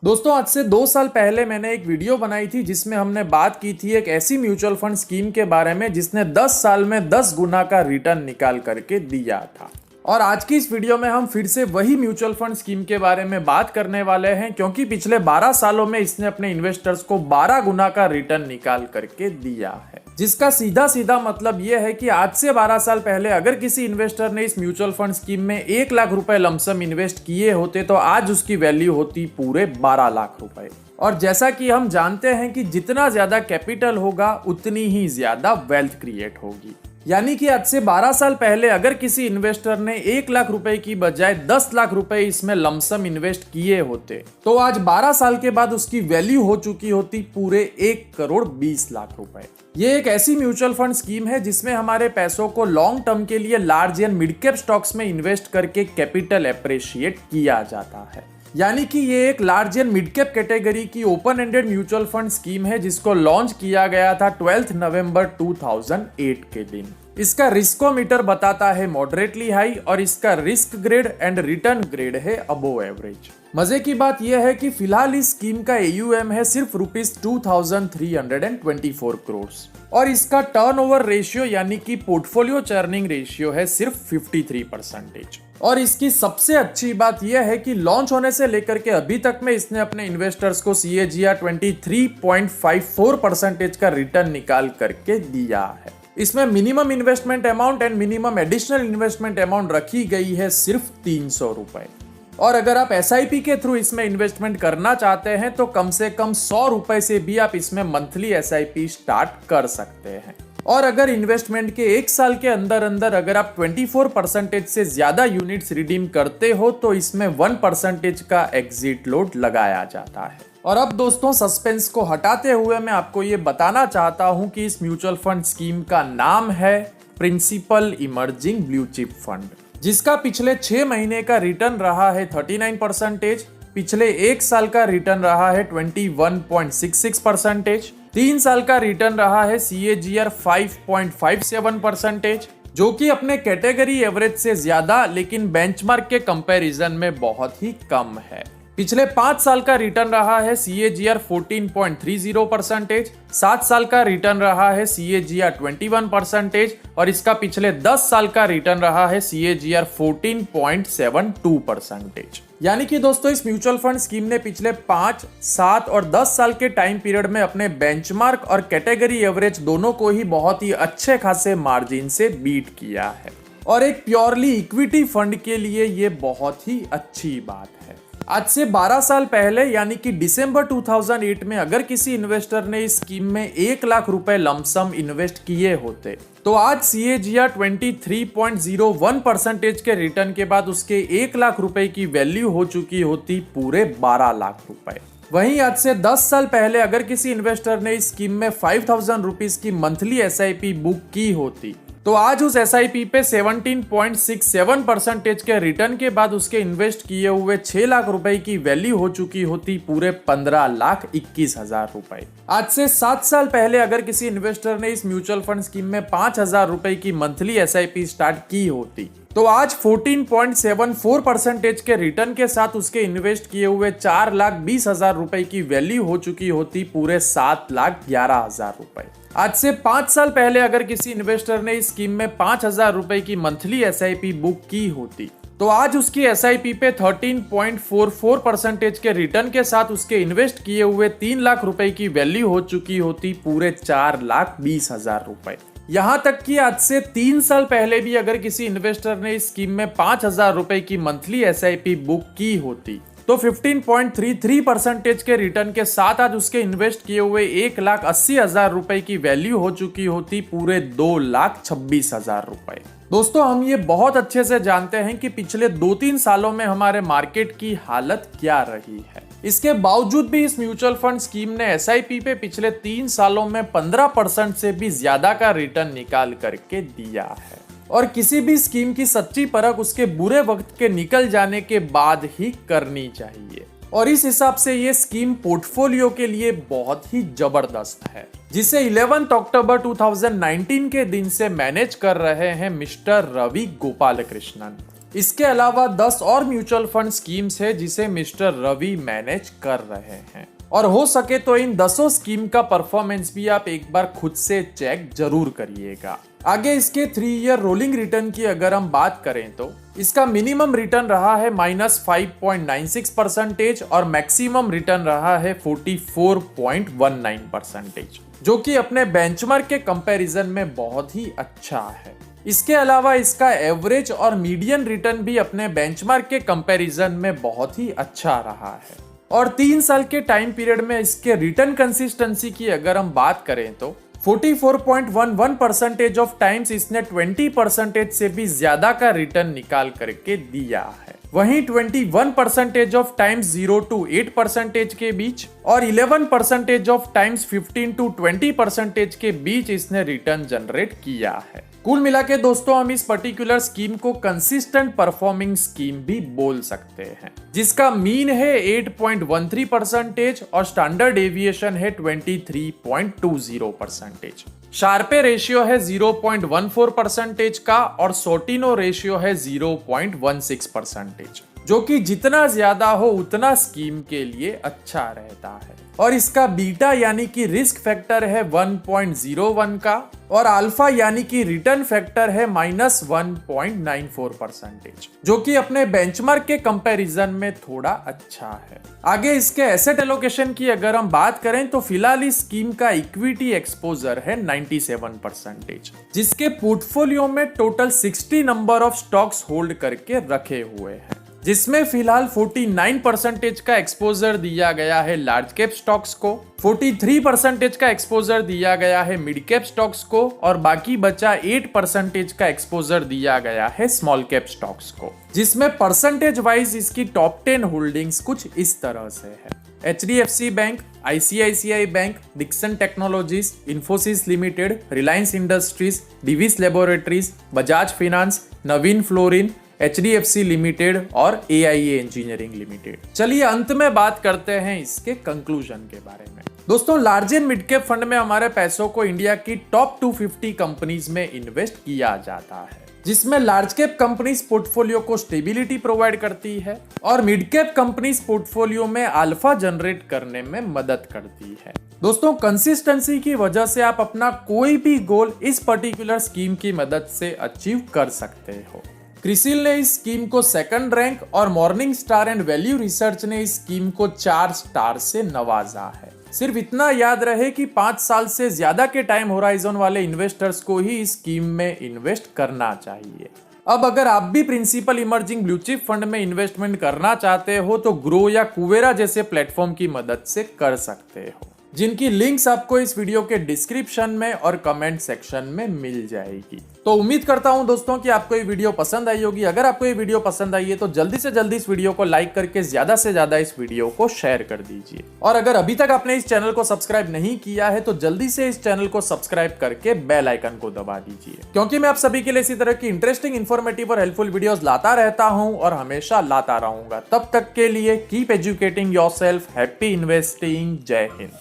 दोस्तों आज से 2 साल पहले मैंने एक वीडियो बनाई थी जिसमें हमने बात की थी एक ऐसी म्यूचुअल फंड स्कीम के बारे में जिसने 10 साल में 10 गुना का रिटर्न निकाल करके दिया था। और आज की इस वीडियो में हम फिर से वही म्यूचुअल फंड स्कीम के बारे में बात करने वाले हैं, क्योंकि पिछले 12 सालों में इसने अपने इन्वेस्टर्स को 12 गुना का रिटर्न निकाल करके दिया है। जिसका सीधा सीधा मतलब यह है कि आज से 12 साल पहले अगर किसी इन्वेस्टर ने इस म्यूचुअल फंड स्कीम में 1 लाख रुपए लमसम इन्वेस्ट किए होते तो आज उसकी वैल्यू होती पूरे 12 लाख रुपए। और जैसा कि हम जानते हैं कि जितना ज्यादा कैपिटल होगा उतनी ही ज्यादा वेल्थ क्रिएट होगी। यानी कि आज से 12 साल पहले अगर किसी इन्वेस्टर ने 1 लाख रुपए की बजाय 10 लाख रुपए इसमें लमसम इन्वेस्ट किए होते तो आज 12 साल के बाद उसकी वैल्यू हो चुकी होती पूरे 1,20,00,000 रुपए। ये एक ऐसी म्यूचुअल फंड स्कीम है जिसमें हमारे पैसों को लॉन्ग टर्म के लिए large and mid cap stocks में इन्वेस्ट करके कैपिटल एप्रिशिएट किया जाता है। यानी कि ये एक large and mid cap category की open ended mutual fund scheme है जिसको लॉन्च किया गया था 12 नवंबर 2008 के दिन। इसका रिस्कोमीटर बताता है मॉडरेटली हाई और इसका risk grade and return grade है अबोव एवरेज। मजे की बात यह है कि फिलहाल इस स्कीम का AUM है सिर्फ ₹2324 करोड़ और इसका टर्नओवर रेशियो यानी कि पोर्टफोलियो चर्निंग रेशियो है सिर्फ 53%। और इसकी सबसे अच्छी बात यह है कि लॉन्च होने से लेकर के अभी तक में इसने अपने इन्वेस्टर्स को CAGR 23.54% का रिटर्न निकाल करके दिया है। इसमें minimum investment amount and minimum additional investment amount रखी गई है सिर्फ 300 रुपए। और अगर आप SIP के थ्रू इसमें इन्वेस्टमेंट करना चाहते हैं तो कम से कम 100 रुपए से भी आप इसमें मंथली SIP स्टार्ट कर सकते हैं। और अगर इन्वेस्टमेंट के 1 साल के अंदर अंदर अगर आप 24% से ज्यादा यूनिट्स रिडीम करते हो तो इसमें 1% का एग्जिट लोड लगाया जाता है। और अब दोस्तों सस्पेंस को हटाते हुए मैं आपको ये बताना चाहता हूं कि इस म्यूचुअल फंड स्कीम का नाम है Principal emerging blue chip fund, जिसका पिछले 6 महीने का रिटर्न रहा है 39%, पिछले 1 साल का रिटर्न रहा है 21.66%, 3 साल का रिटर्न रहा है CAGR 5.57%, जो कि अपने कैटेगरी एवरेज से ज्यादा लेकिन बेंचमार्क के कंपैरिजन में बहुत ही कम है। पिछले 5 साल का रिटर्न रहा है CAGR 14.30%, 7 साल का रिटर्न रहा है CAGR 21% और इसका पिछले 10 साल का रिटर्न रहा है CAGR 14.72%। यानी कि दोस्तों इस म्यूचुअल फंड स्कीम ने पिछले 5, 7 और 10 साल के टाइम पीरियड में अपने बेंचमार्क और कैटेगरी एवरेज दोनों को ही बहुत ही अच्छे खासे मार्जिन से बीट किया है। और एक प्योरली इक्विटी फंड के लिए ये बहुत ही अच्छी बात है। आज से 12 साल पहले यानी कि दिसंबर 2008 में अगर किसी इन्वेस्टर ने इस स्कीम में 1 लाख रुपए लमसम इन्वेस्ट किए होते तो आज CAGR 23.01% के रिटर्न के बाद उसके 1 लाख रुपए की वैल्यू हो चुकी होती पूरे 12 लाख रुपए। वहीं आज से 10 साल पहले अगर किसी इन्वेस्टर ने इस स्कीम में 5,000 रुपीज की मंथली SIP बुक की होती तो आज उस SIP पे 17.67% के रिटर्न के बाद उसके इन्वेस्ट किए हुए 6 लाख रुपए की वैल्यू हो चुकी होती पूरे 15,21,000 रुपए। आज से 7 साल पहले अगर किसी इन्वेस्टर ने इस म्यूचुअल फंड स्कीम में 5,000 रुपए की मंथली SIP स्टार्ट की होती तो आज 14.74% के रिटर्न के साथ उसके इन्वेस्ट किए हुए 4,20,000 रुपए की वैल्यू हो चुकी होती पूरे 7,11,000 रुपए। आज से 5 साल पहले अगर किसी इन्वेस्टर ने इस स्कीम में 5,000 रुपए की मंथली SIP बुक की होती तो आज उसकी SIP पे 13.44% के रिटर्न के साथ उसके इन्वेस्ट किए हुए 3 लाख रुपए की वैल्यू हो चुकी होती पूरे 4,20,000 रुपए। यहाँ तक कि आज से 3 साल पहले भी अगर किसी इन्वेस्टर ने इस स्कीम में 5,000 रुपए की मंथली SIP बुक की होती तो 15.33% के रिटर्न के साथ आज उसके इन्वेस्ट किए हुए 1,80,000 रुपए की वैल्यू हो चुकी होती पूरे 2,26,000 रुपए। दोस्तों हम ये बहुत अच्छे से जानते हैं कि पिछले 2-3 सालों में हमारे मार्केट की हालत क्या रही है। इसके बावजूद भी इस म्यूचुअल फंड स्कीम ने SIP पे पिछले 3 सालों में 15% से भी ज्यादा का रिटर्न निकाल करके दिया है। और किसी भी स्कीम की सच्ची परख उसके बुरे वक्त के निकल जाने के बाद ही करनी चाहिए। और इस हिसाब से ये स्कीम पोर्टफोलियो के लिए बहुत ही जबरदस्त है, जिसे 11 अक्टूबर 2019 के दिन से मैनेज कर रहे हैं मिस्टर रवि गोपालकृष्णन। इसके अलावा 10 और म्यूचुअल फंड स्कीम्स है जिसे मिस्टर रवि मैनेज कर रहे हैं और हो सके तो इन 10 स्कीम का परफॉर्मेंस भी आप एक बार खुद से चेक जरूर करिएगा। आगे इसके 3 ईयर रोलिंग रिटर्न की अगर हम बात करें तो इसका मिनिमम रिटर्न रहा है -5.96% और मैक्सिमम रिटर्न रहा है 44.19%, जो कि अपने बेंचमार्क के कंपैरिजन में बहुत ही अच्छा है। इसके अलावा इसका एवरेज और मीडियन रिटर्न भी अपने बेंचमार्क के कंपैरिजन में बहुत ही अच्छा रहा है और 3 साल के टाइम पीरियड में इसके रिटर्न कंसिस्टेंसी की अगर हम बात करें तो 44.11% ऑफ टाइम्स इसने 20% से भी ज्यादा का रिटर्न निकाल करके दिया है। वहीं 21% ऑफ टाइम्स 0 to 8% के बीच और 11% ऑफ टाइम्स 15 to 20% के बीच इसने रिटर्न जनरेट किया है। कुल मिला के दोस्तों हम इस पर्टिकुलर स्कीम को कंसिस्टेंट परफॉर्मिंग स्कीम भी बोल सकते हैं, जिसका मीन है 8.13% और स्टैंडर्ड डेविएशन है 23.20%। शार्पे रेशियो है 0.14% का और सोटिनो रेशियो है 0.16%, जो कि जितना ज्यादा हो उतना स्कीम के लिए अच्छा रहता है। और इसका बीटा यानी कि रिस्क फैक्टर है 1.01 का और अल्फा यानी कि रिटर्न फैक्टर है -1.94%, जो कि अपने बेंचमार्क के कंपैरिजन में थोड़ा अच्छा है। आगे इसके एसेट एलोकेशन की अगर हम बात करें तो फिलहाल इस स्कीम का इक्विटी एक्सपोजर है 97%, जिसके पोर्टफोलियो में total 60 number of stocks hold करके रखे हुए हैं, जिसमें फिलहाल 49% का एक्सपोजर दिया गया है लार्ज कैप स्टॉक्स को, 43% का एक्सपोजर दिया गया है मिड कैप स्टॉक्स को और बाकी बचा 8% का एक्सपोजर दिया गया है स्मॉल कैप स्टॉक्स को, जिसमें परसेंटेज वाइज इसकी टॉप 10 होल्डिंग्स कुछ इस तरह से है। HDFC bank, ICICI bank, Dixon technologies, Infosys limited, Reliance industries, Divi's laboratories, Bajaj finance, Navin fluorine, HDFC limited और AIA इंजीनियरिंग लिमिटेड। चलिए अंत में बात करते हैं इसके कंक्लूजन के बारे में। दोस्तों large and mid cap fund में हमारे पैसों को इंडिया की टॉप 250 कंपनीज में इन्वेस्ट किया जाता है, जिसमें लार्ज कैप कंपनीज पोर्टफोलियो को स्टेबिलिटी प्रोवाइड करती है और मिड कैप कंपनीज पोर्टफोलियो में अल्फा जनरेट करने में मदद करती है। दोस्तों कंसिस्टेंसी की वजह से आप अपना कोई भी गोल इस पर्टिकुलर स्कीम की मदद से अचीव कर सकते हो। क्रिसिल ने इस स्कीम को 2nd रैंक और morning star and value research ने इस स्कीम को 4 स्टार से नवाजा है। सिर्फ इतना याद रहे कि 5 साल से ज्यादा के टाइम होराइजन वाले इन्वेस्टर्स को ही इस स्कीम में इन्वेस्ट करना चाहिए। अब अगर आप भी Principal emerging blue chip fund में इन्वेस्टमेंट करना चाहते हो तो ग्रो या कुवेरा जैसे प्लेटफॉर्म की मदद से कर सकते हो, जिनकी लिंक्स आपको इस वीडियो के डिस्क्रिप्शन में और कमेंट सेक्शन में मिल जाएगी। तो उम्मीद करता हूं दोस्तों कि आपको ये वीडियो पसंद आई होगी। अगर आपको ये वीडियो पसंद आई है तो जल्दी से जल्दी इस वीडियो को लाइक करके ज्यादा से ज्यादा इस वीडियो को शेयर कर दीजिए और अगर अभी तक आपने इस चैनल को सब्सक्राइब नहीं किया है तो जल्दी से इस चैनल को सब्सक्राइब करके बेल आइकन को दबा दीजिए, क्योंकि मैं आप सभी के लिए इसी तरह की इंटरेस्टिंग, इन्फॉर्मेटिव और हेल्पफुल वीडियोस लाता रहता हूं और हमेशा लाता रहूंगा। तब तक के लिए keep educating yourself. Happy investing. जय हिंद।